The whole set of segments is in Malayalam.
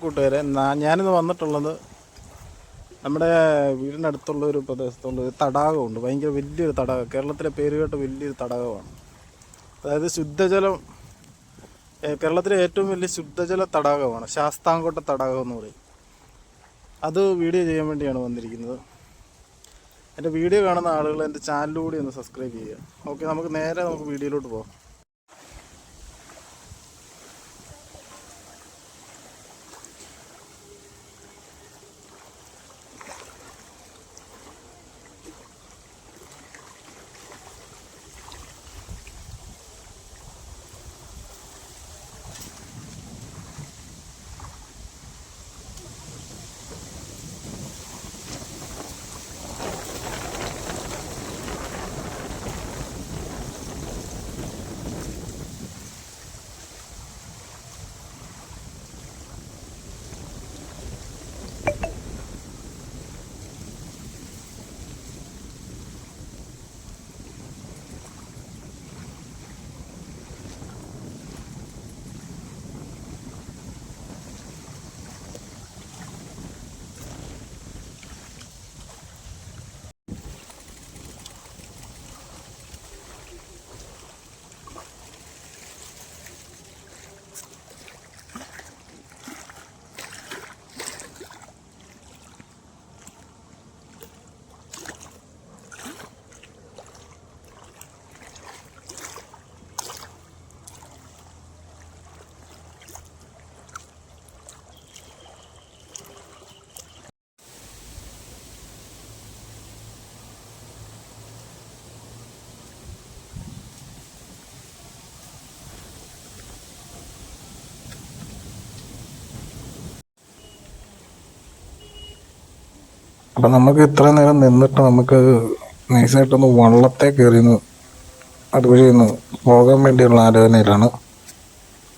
കൂട്ടുകാരെ, ഞാനിന്ന് വന്നിട്ടുള്ളത് നമ്മുടെ വീടിനടുത്തുള്ള ഒരു പ്രദേശത്തുള്ള ഒരു തടാകമുണ്ട്. ഭയങ്കര വലിയൊരു തടാകം, കേരളത്തിലെ പേരുകേട്ട വലിയൊരു തടാകമാണ്. അതായത് ശുദ്ധജലം, കേരളത്തിലെ ഏറ്റവും വലിയ ശുദ്ധജല തടാകമാണ് ശാസ്താംകോട്ട തടാകം എന്ന് പറയും. അത് വീഡിയോ ചെയ്യാൻ വേണ്ടിയാണ് വന്നിരിക്കുന്നത്. എൻ്റെ വീഡിയോ കാണുന്ന ആളുകൾ എൻ്റെ ചാനലിലൂടെ ഒന്ന് സബ്സ്ക്രൈബ് ചെയ്യുക. ഓക്കെ, നമുക്ക് വീഡിയോയിലോട്ട് പോകാം. അപ്പം നമുക്ക് ഇത്ര നേരം നിന്നിട്ട് നമുക്ക് നൈസായിട്ടൊന്ന് വള്ളത്തെ കയറിയൊന്ന് അതുവഴി ഒന്ന് പോകാൻ വേണ്ടിയുള്ള ആലോചനയിലാണ്.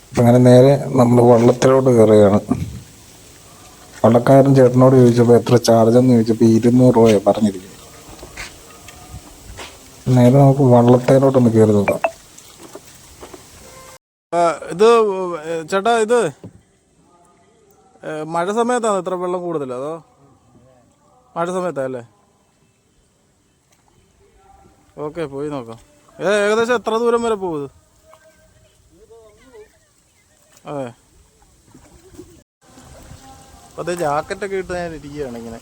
അപ്പം അങ്ങനെ നേരെ നമ്മൾ വള്ളത്തിലോട്ട് കയറുകയാണ്. വള്ളക്കാരൻ ചേട്ടനോട് ചോദിച്ചപ്പോൾ എത്ര ചാർജെന്ന് ചോദിച്ചപ്പോൾ 200 രൂപയാണ് പറഞ്ഞിരിക്കുന്നത്. നേരെ നമുക്ക് വള്ളത്തേലോട്ടൊന്ന് കയറി നോക്കാം. ഇത് ചേട്ടാ, ഇത് മഴ സമയത്താണ് ഇത്ര വെള്ളം കൂടുതൽ, അതോ മഴ സമയത്തല്ലേ? ഓക്കെ, പോയി നോക്കാം. ഏകദേശം എത്ര ദൂരം വരെ പോകുന്നത്? അതെ. അപ്പോൾ അതേ ജാക്കറ്റൊക്കെ ഇട്ട് ഞാൻ ഇരിക്കുകയാണ് ഇങ്ങനെ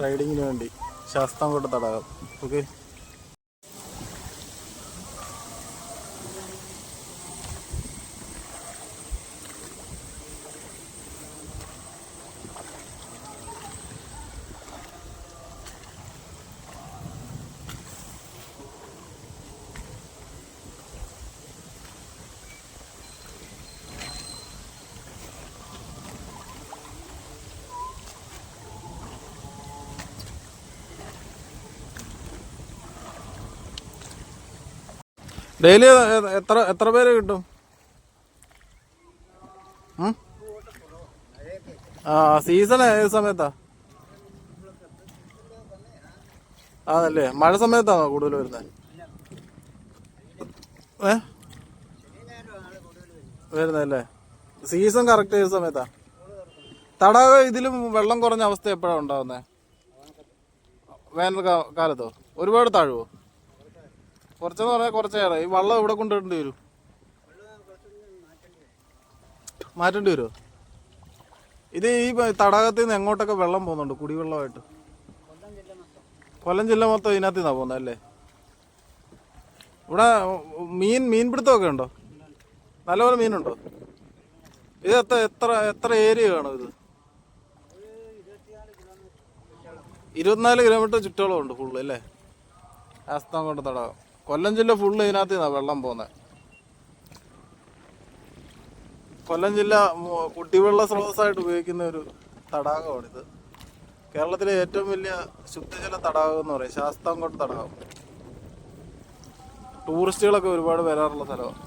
റൈഡിങ്ങിന് വേണ്ടി ശാസ്താംകോട്ട തടാകം. ഓക്കെ, ഡെയിലി എത്ര പേര് കിട്ടും? സീസൺ ഏത് സമയത്താ? അതല്ലേ, മഴ സമയത്താണോ കൂടുതൽ വരുന്നത്? വരുന്നല്ലേ? സീസൺ കറക്റ്റ് ഏത് സമയത്താ? തടാകം ഇതിലും വെള്ളം കുറഞ്ഞ അവസ്ഥ എപ്പോഴാണ് ഉണ്ടാവുന്നത്? വേനൽ കാലത്തോ? ഒരുപാട് താഴുവോ? കുറച്ചെന്ന് പറഞ്ഞാൽ കുറച്ചേറെ. ഈ വള്ളം ഇവിടെ കൊണ്ടുവരേണ്ടി വരും, മാറ്റേണ്ടി വരുമോ? ഇത് ഈ തടാകത്തിൽ നിന്ന് എങ്ങോട്ടൊക്കെ വെള്ളം പോകുന്നുണ്ട് കുടിവെള്ളമായിട്ട്? കൊല്ലം ജില്ല മൊത്തം ഇതിനകത്ത് നിന്നാണ് പോകുന്നത് അല്ലേ? ഇവിടെ മീൻപിടുത്തമൊക്കെ ഉണ്ടോ? നല്ലപോലെ മീനുണ്ടോ? ഇത് എത്ര ഏരിയ കാണും ഇത്? 24 കിലോമീറ്റർ ചുറ്റോളം ഉണ്ട് ഫുള്ള് അല്ലേ ശാസ്താംകോട്ട തടാകം? കൊല്ലം ജില്ല ഫുള്ള് ഇതിനകത്ത് നിന്നാണ് വെള്ളം പോകുന്നത്. കൊല്ലം ജില്ല കുടിവെള്ള സ്രോതസ്സായിട്ട് ഉപയോഗിക്കുന്ന ഒരു തടാകമാണിത്. കേരളത്തിലെ ഏറ്റവും വലിയ ശുദ്ധജല തടാകം എന്ന് പറയും ശാസ്താംകോട്ട തടാകം. ടൂറിസ്റ്റുകളൊക്കെ ഒരുപാട് വരാറുള്ള സ്ഥലമാണ്.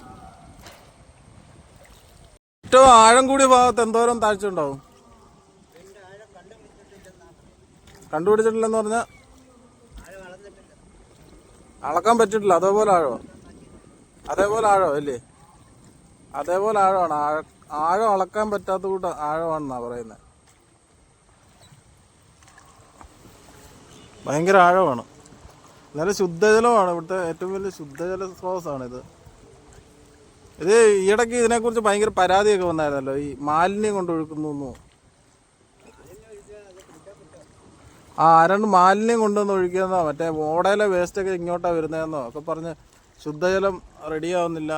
ഏറ്റവും ആഴം കൂടിയ ഭാഗത്ത് എന്തോരം താഴ്ച ഉണ്ടാവും? കണ്ടുപിടിച്ചിട്ടില്ലെന്ന് പറഞ്ഞാൽ അളക്കാൻ പറ്റിയിട്ടില്ല. അതേപോലെ ആഴോ? അതേപോലെ ആഴോ അല്ലേ? അതേപോലെ ആഴമാണ്. ആഴം അളക്കാൻ പറ്റാത്ത കൂട്ട ആഴമാണെന്നാ പറയുന്നത്. ഭയങ്കര ആഴമാണ്. നല്ല ശുദ്ധജലമാണ്. ഇവിടുത്തെ ഏറ്റവും വലിയ ശുദ്ധജല സ്രോതസ്സാണിത്. ഇത് ഈയിടയ്ക്ക് ഇതിനെക്കുറിച്ച് ഭയങ്കര പരാതിയൊക്കെ വന്നായിരുന്നല്ലോ, ഈ മാലിന്യം കൊണ്ട് ഒഴുക്കുന്നു. ആരാണ്ട് മാലിന്യം കൊണ്ടുവന്ന് ഒഴിക്കുന്നോ, മറ്റേ ഓടയിലെ വേസ്റ്റൊക്കെ ഇങ്ങോട്ടാണ് വരുന്നതെന്നോ ഒക്കെ പറഞ്ഞ് ശുദ്ധജലം റെഡിയാവുന്നില്ല,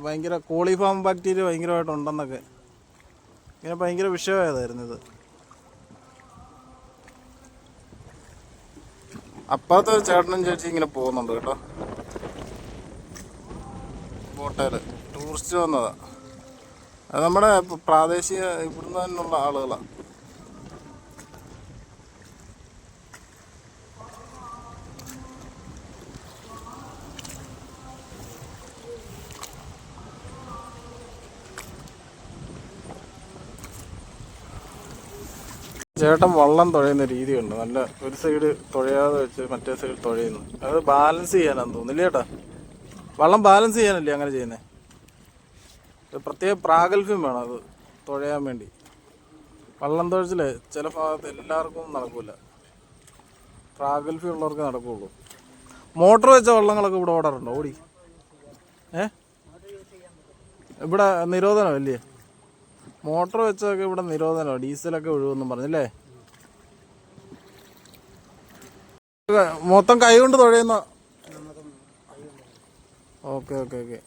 ഭയങ്കര കോളിഫോം ബാക്ടീരിയ ഭയങ്കരമായിട്ടുണ്ടെന്നൊക്കെ ഇങ്ങനെ ഭയങ്കര വിഷയമായതായിരുന്നു ഇത്. അപ്പുറത്തെ ഒരു ചേട്ടനും ചേച്ചി ഇങ്ങനെ പോകുന്നുണ്ട് കേട്ടോ, ബോട്ടേൽ ടൂറിസ്റ്റ് വന്നതാ. അത് നമ്മുടെ പ്രാദേശിക ഇവിടുന്ന് തന്നെയുള്ള ആളുകളാണ്. ചേട്ടൻ വള്ളം തുഴയുന്ന രീതിയുണ്ട്. നല്ല ഒരു സൈഡ് തുഴയാതെ വെച്ച് മറ്റേ സൈഡ് തുഴയുന്നു. അത് ബാലൻസ് ചെയ്യാനാന്ന് തോന്നുന്നില്ല ചേട്ടാ. വള്ളം ബാലൻസ് ചെയ്യാനല്ലേ അങ്ങനെ ചെയ്യുന്നത്? പ്രത്യേക പ്രാഗൽഭ്യം വേണം അത് തുഴയാൻ വേണ്ടി. വള്ളം തുഴച്ചിൽ ചില ഭാഗത്ത് എല്ലാവർക്കും നടക്കില്ല, പ്രാഗൽഭ്യം ഉള്ളവർക്ക് നടക്കുകയുള്ളൂ. മോട്ടർ വെച്ച വള്ളങ്ങളൊക്കെ ഇവിടെ ഓടാറുണ്ടോ? ഓടി ഇവിടെ നിരോധനമല്ലേ? മോട്ടർ വെച്ചതൊക്കെ ഇവിടെ നിരോധനമാണ്, ഡീസലൊക്കെ ഒഴിവെന്നും പറഞ്ഞല്ലേ? മൊത്തം കൈ കൊണ്ട് തുഴയുന്ന. Okay okay okay.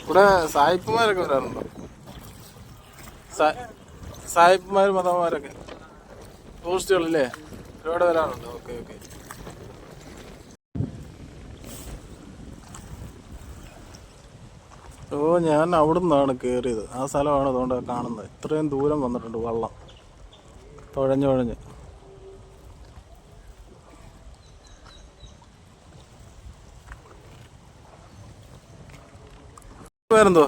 ഇവിടെ സായിപ്പുമാരൊക്കെ വരാറുണ്ടോ? സായിപ്പുമാർ മതമാരൊക്കെ ടൂറിസ്റ്റുകളല്ലേ ഇവിടെ വരാറുണ്ട്? Okay okay. ഞാൻ അവിടെ നിന്നാണ് കയറിയത്. ആ സ്ഥലമാണ് അതുകൊണ്ട് കാണുന്നത്. ഇത്രയും ദൂരം വന്നിട്ടുണ്ട് വള്ളം തുഴഞ്ഞുഴഞ്ഞ്. പേരെന്തോ?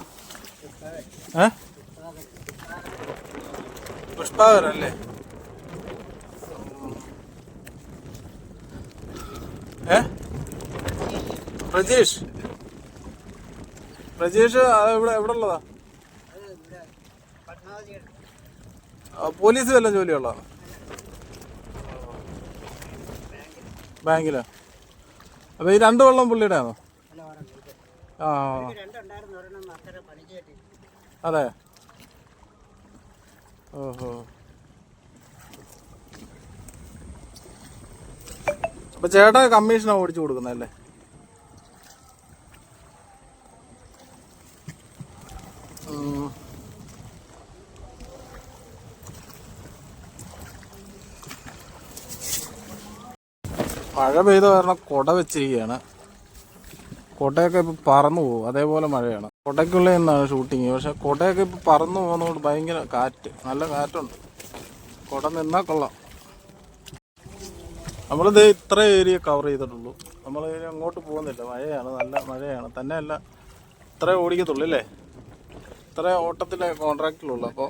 പുഷ്പാകരല്ലേ? പ്രജീഷ് എവിടെ ഉള്ളതാ? പോലീസ് വല്ല ജോലിയുള്ളതാണ്? ബാങ്കിലോ? അപ്പൊ ഈ 2 വള്ളം പുള്ളിയുടെ ആണോ? ആ അതെ. ഓഹോ. അപ്പൊ ചേട്ടാ കമ്മീഷനാ ഓടിച്ചു കൊടുക്കുന്നല്ലേ? മഴ പെയ്ത കാരണം കുട വെച്ചിരിക്കുകയാണ്. കോട്ടയൊക്കെ ഇപ്പം പറന്നു പോകും, അതേപോലെ മഴയാണ്. കോട്ടയ്ക്കുള്ളിൽ നിന്നാണ് ഷൂട്ടിങ്. പക്ഷെ കോട്ടയൊക്കെ ഇപ്പം പറന്നു പോകുന്നതുകൊണ്ട് ഭയങ്കര കാറ്റ്, നല്ല കാറ്റുണ്ട്. കോട്ട നിന്നാൽ കൊള്ളാം. നമ്മളിത് ഇത്ര ഏരിയ കവർ ചെയ്തിട്ടുള്ളൂ. നമ്മൾ അങ്ങോട്ട് പോകുന്നില്ല, മഴയാണ്, നല്ല മഴയാണ്. തന്നെയല്ല ഇത്രേ ഓടിക്കത്തുള്ളൂ അല്ലേ? ഇത്ര ഓട്ടത്തിലെ കോൺട്രാക്റ്റിലുള്ളൂ. അപ്പോൾ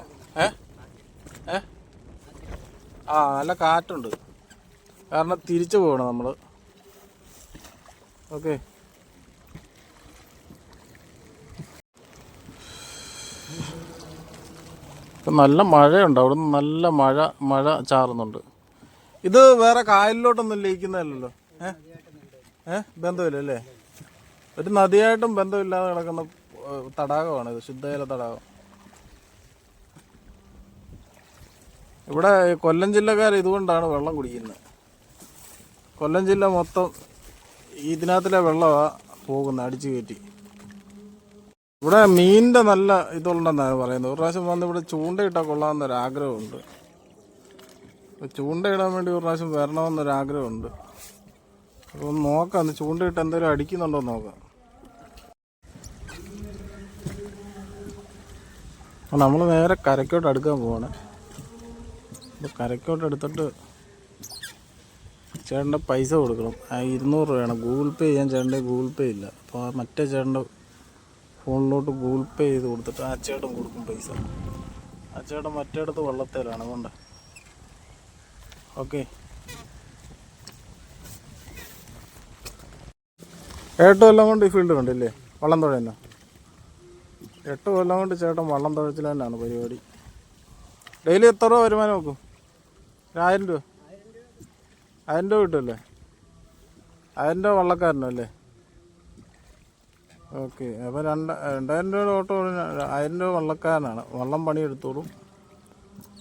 നല്ല കാറ്റുണ്ട്, കാരണം തിരിച്ചു പോകണം നമ്മൾ. ഓക്കെ. ഇപ്പം നല്ല മഴയുണ്ട്, അവിടെ നിന്ന് നല്ല മഴ ചാറുന്നുണ്ട്. ഇത് വേറെ കായലിലോട്ടൊന്നും ലയിക്കുന്നതല്ലല്ലോ? ബന്ധമില്ല അല്ലേ? ഒരു നദിയായിട്ടും ബന്ധമില്ലാതെ കിടക്കുന്ന തടാകമാണ് ഇത്, ശുദ്ധജല തടാകം. ഇവിടെ കൊല്ലം ജില്ലക്കാർ ഇതുകൊണ്ടാണ് വെള്ളം കുടിക്കുന്നത്. കൊല്ലം ജില്ല മൊത്തം ഇതിനകത്തിലെ വെള്ളമാണ് പോകുന്നത്, അടിച്ചു കയറ്റി. ഇവിടെ മീനിൻ്റെ നല്ല ഇതുണ്ടെന്നാണ് പറയുന്നത്. ഒരു പ്രാവശ്യം വന്ന് ഇവിടെ ചൂണ്ടയിട്ടാൽ കൊള്ളാമെന്നൊരാഗ്രഹമുണ്ട്. ചൂണ്ടയിടാൻ വേണ്ടി ഒരു പ്രാവശ്യം വരണമെന്നൊരാഗ്രഹമുണ്ട്. അപ്പോൾ ഒന്ന് നോക്കാം, ഒന്ന് ചൂണ്ടയിട്ട് എന്തെങ്കിലും അടിക്കുന്നുണ്ടോ എന്ന് നോക്കാം. അപ്പോൾ നമ്മൾ നേരെ കരയ്ക്കോട്ട് അടുക്കാൻ പോവാണ്. അപ്പോൾ കരയ്ക്കോട്ട് എടുത്തിട്ട് ചേട്ടൻ്റെ പൈസ കൊടുക്കണം. 200 രൂപയാണ്. ഗൂഗിൾ പേ ചെയ്യാൻ ചേട്ടൻ്റെ ഗൂഗിൾ പേ ഇല്ല. അപ്പോൾ ആ മറ്റേ ചേട്ടൻ്റെ ഫോണിലോട്ട് ഗൂഗിൾ പേ ചെയ്ത് കൊടുത്തിട്ട് ആ ചേട്ടൻ കൊടുക്കും പൈസ. ആ ചേട്ടൻ മറ്റേടത്ത് വള്ളത്തേലാണ്. അതുകൊണ്ട് ഓക്കെ. 8 കൊല്ലം കൊണ്ട് ഈ ഫീൽഡ് കണ്ടില്ലേ, വള്ളം തുഴ തന്നെ. 8 കൊല്ലം കൊണ്ട് ചേട്ടൻ വള്ളം തുഴച്ചിൽ തന്നെയാണ് പരിപാടി. ഡെയിലി എത്ര രൂപ വരുമാനം നോക്കും? 1000 രൂപ. 1000 രൂപ കിട്ടുമല്ലേ? 1000 രൂപ വള്ളക്കാരനല്ലേ? ഓക്കെ. അപ്പോൾ 2000 രൂപയുടെ ഓട്ടോ 1000 രൂപ വള്ളക്കാരനാണ്. വള്ളം പണിയെടുത്തോളും,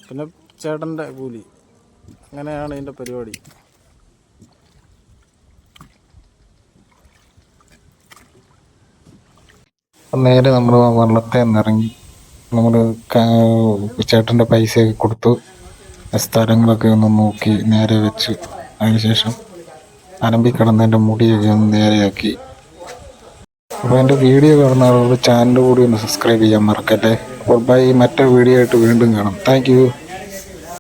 പിന്നെ ചേട്ടൻ്റെ കൂലി. അങ്ങനെയാണ് ഇതിൻ്റെ പരിപാടി. നേരെ നമ്മൾ വള്ളത്തെ നിറങ്ങി നമ്മൾ ചേട്ടൻ്റെ പൈസയൊക്കെ കൊടുത്തു സ്ഥലങ്ങളൊക്കെ ഒന്ന് നോക്കി നേരെ വെച്ച്, അതിനുശേഷം അനമ്പിക്കിടന്നതിൻ്റെ മുടിയൊക്കെ ഒന്ന് നേരെയാക്കി. അപ്പോൾ എൻ്റെ വീഡിയോ കാണുന്ന ആളുകൾ ചാനൽ കൂടി ഒന്ന് സബ്സ്ക്രൈബ് ചെയ്യാൻ മറക്കട്ടെ. അപ്പോൾ ബൈ, മറ്റേ വീഡിയോ ആയിട്ട് വീണ്ടും കാണാം. Thank you.